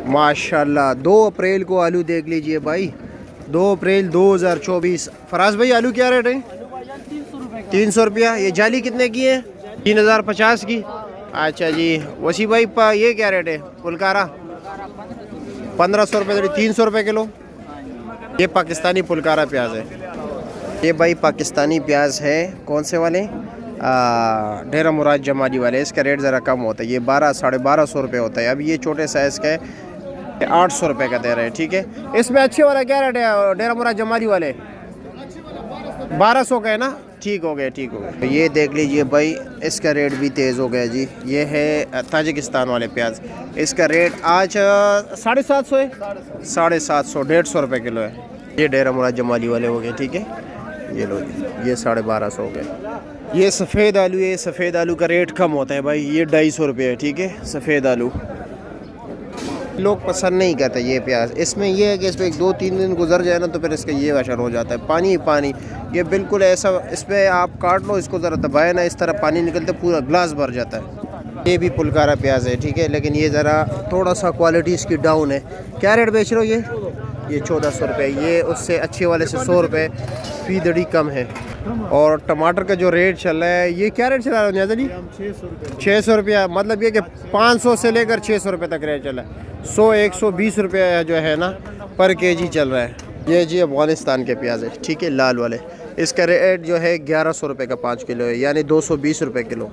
माशाल्लाह 2 अप्रैल को आलू देख लीजिए भाई, 2 अप्रैल 2024। फराज भाई आलू क्या रेट है? 300 रुपया। ये जाली कितने की है? 3050 की। अच्छा जी। वसी भाई ये क्या रेट है? पुलकारा 1500 रुपये, 300 रुपये किलो। ये पाकिस्तानी पुलकारा प्याज है। ये भाई पाकिस्तानी प्याज है। कौन से वाले? डेरा मुराद जमाली वाले। इसका रेट ज़रा कम होता है, ये 1200-1250 रुपये होता है। अब ये छोटे साइज़ का है, 800 रुपये का दे रहे हैं। ठीक है। इसमें अच्छे वाला क्या रेट है डेरा मुराद जमाली वाले? 1200 का है ना? ठीक हो गया, ठीक हो गया। तो ये देख लीजिए भाई, इसका रेट भी तेज़ हो गया जी। ये है ताजिकिस्तान वाले प्याज। इसका रेट आज 750 है, 750, 150 रुपये किलो है। ये डेरा मुराद जमाली वाले हो गए। ठीक है, ये लो जी, ये 1250 हो गए। ये सफ़ेद आलू है। सफ़ेद आलू का रेट कम होता है भाई, ये 250 रुपये है। ठीक है, सफ़ेद आलू लोग पसंद नहीं करते ये प्याज। इसमें ये है कि इसमें 2-3 दिन गुजर जाए ना तो फिर इसका ये वशर हो जाता है, पानी ही पानी। ये बिल्कुल ऐसा, इसमें आप काट लो, इसको ज़रा दबाए ना, इस तरह पानी निकलते पूरा ग्लास भर जाता है। ये भी पुलकारा प्याज है। ठीक है, लेकिन ये ज़रा थोड़ा सा क्वालिटी इसकी डाउन है। क्या रेट बेच रहे हो ये 1400 रुपये। ये उससे अच्छे वाले से 100 रुपये फीसदी कम है। और टमाटर का जो रेट चल रहा है, ये क्या रेट चला रहा है नियाज़ अली? 600 रुपया। मतलब ये कि 500 से लेकर 600 रुपये तक रेट चला है। 100-120 रुपये जो है ना पर केजी चल रहा है। ये जी अफगानिस्तान के प्याज है। ठीक है, लाल वाले। इसका रेट जो है 1100 रुपये का 5 किलो है, यानी 220 रुपये किलो।